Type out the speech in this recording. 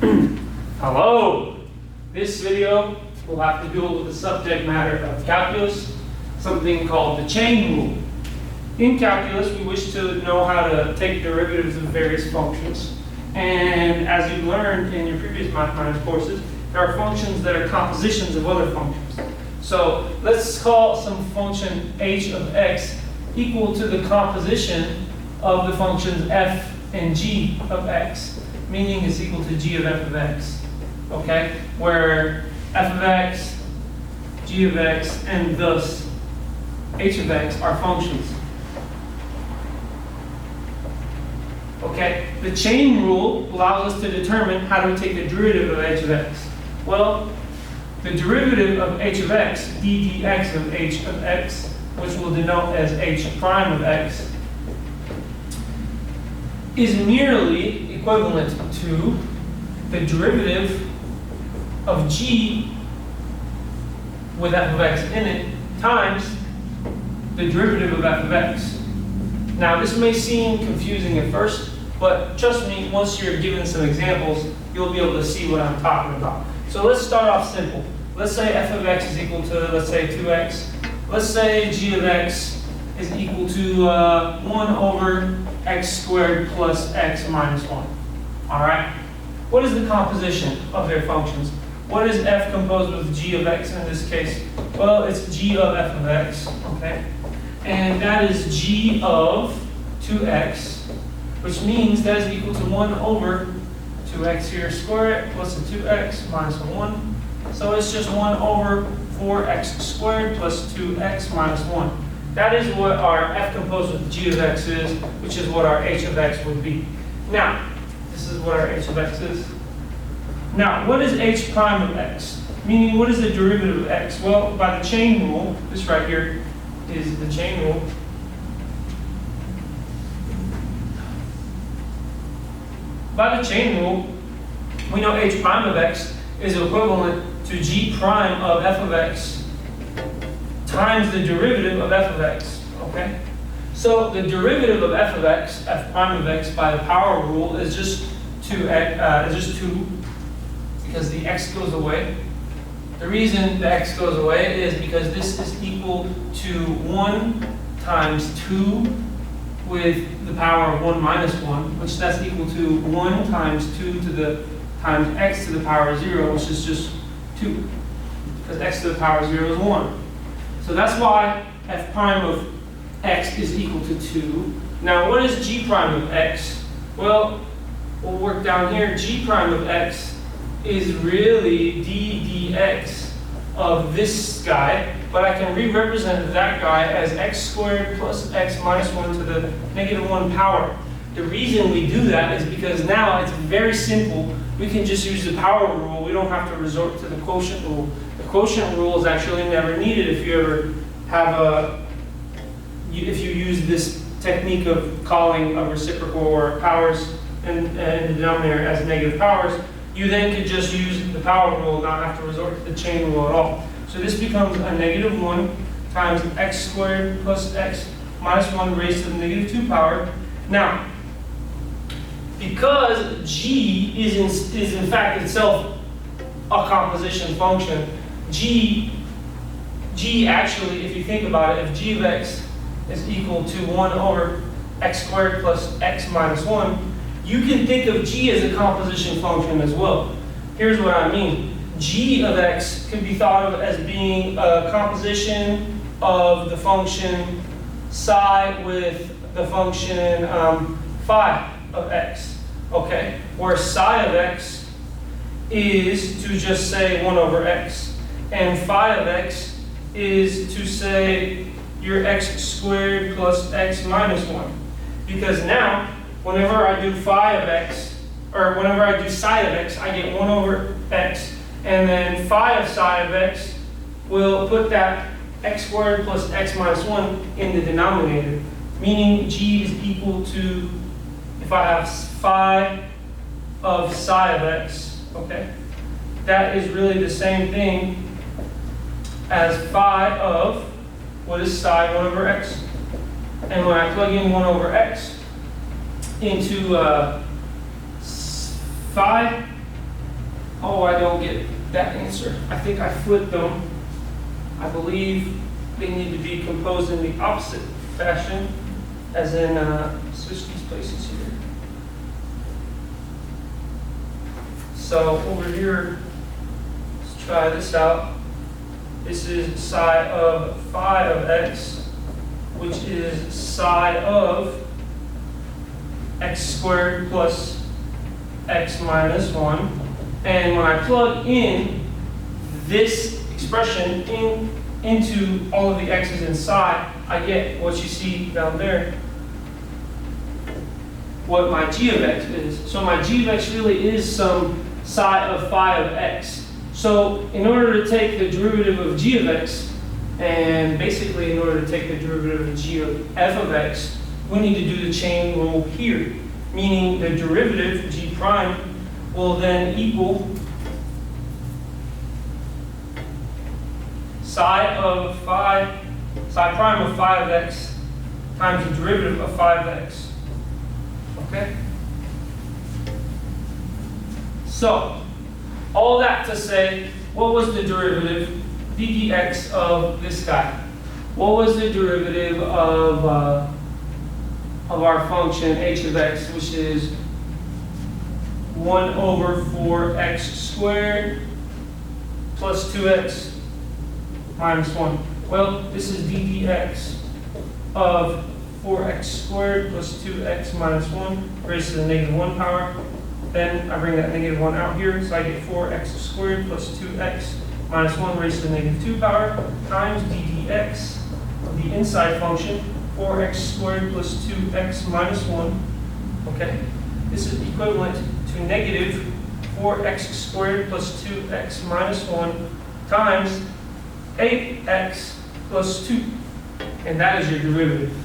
Hello! This video will have to do with the subject matter of calculus, something called the chain rule. In calculus, we wish to know how to take derivatives of various functions. And as you learned in your previous mathematics courses, there are functions that are compositions of other functions. So let's call some function h of x equal to the composition of the functions f and g of x, meaning it's equal to g of f of x. Okay? Where f of x, g of x, and thus h of x are functions. Okay? The chain rule allows us to determine how to take the derivative of h of x. Well, the derivative of h of x, d dx of h of x, which we'll denote as h prime of x, is merely equivalent to the derivative of g with f of x in it times the derivative of f of x. Now this may seem confusing at first, but trust me, once you're given some examples, you'll be able to see what I'm talking about. So let's start off simple. Let's say f of x is equal to, let's say, 2x. Let's say g of x is equal to 1 over x squared plus x minus 1. All right? What is the composition of their functions? What is f composed with g of x in this case? Well, it's g of f of x, okay? And that is g of 2x, which means that is equal to 1 over 2x here squared plus the 2x minus the 1. So it's just 1 over 4x squared plus 2x minus 1. That is what our f composed with g of x is, which is what our h of x would be. Now, this is what our h of x is. Now, what is h prime of x? Meaning, what is the derivative of x? Well, by the chain rule, this right here is the chain rule. By the chain rule, we know h prime of x is equivalent to g prime of f of x times the derivative of f of x, okay? So the derivative of f of x, f prime of x, by the power rule is just 2, because the x goes away. The reason the x goes away is because this is equal to 1 times 2 with the power of 1 minus 1, which that's equal to 1 times 2 to the times x to the power of 0, which is just 2, because x to the power of 0 is 1. So that's why f prime of x is equal to 2. Now, what is g prime of x? Well, we'll work down here. G prime of x is really d dx of this guy, but I can re-represent that guy as x squared plus x minus 1 to the negative 1 power. The reason we do that is because now it's very simple. We can just use the power rule. We don't have to resort to the quotient rule. The quotient rule is actually never needed if you ever have if you use this technique of calling a reciprocal or powers in the denominator as negative powers. You then could just use the power rule, not have to resort to the chain rule at all. So this becomes a negative 1 times x squared plus x minus 1 raised to the negative 2 power. Now, because g is in fact itself a composition function, g actually, if you think about it, if g of x is equal to 1 over x squared plus x minus 1, you can think of g as a composition function as well. Here's what I mean. G of x can be thought of as being a composition of the function psi with the function phi of x. Okay? Where psi of x is to just say 1 over x, and phi of x is to say your x squared plus x minus 1. Because now, whenever I do phi of x, or whenever I do psi of x, I get 1 over x, and then phi of psi of x will put that x squared plus x minus 1 in the denominator, meaning g is equal to, if I have phi of psi of x, okay, that is really the same thing as phi of, what is psi, 1 over x? And when I plug in 1 over x into phi, Oh, I don't get that answer. I think I flipped them. I believe they need to be composed in the opposite fashion, as in switch these places here. So over here, let's try this out. This is psi of phi of x, which is psi of x squared plus x minus 1. And when I plug in this expression into all of the x's in psi, I get what you see down there, what my g of x is. So my g of x really is some psi of phi of x. So in order to take the derivative of g of x, and basically in order to take the derivative of g of f of x, we need to do the chain rule here, meaning the derivative, g prime, will then equal psi prime of phi of x times the derivative of phi of x. Okay? So, all that to say, what was the derivative ddx of this guy? What was the derivative of our function h of x, which is 1 over 4x squared plus 2x minus 1. Well, this is ddx of 4x squared plus 2x minus 1 raised to the negative 1 power. Then I bring that negative 1 out here, so I get 4x squared plus 2x minus 1 raised to the negative 2 power times ddx of the inside function, 4x squared plus 2x minus 1. Okay, this is equivalent to negative 4x squared plus 2x minus 1 times 8x plus 2. And that is your derivative.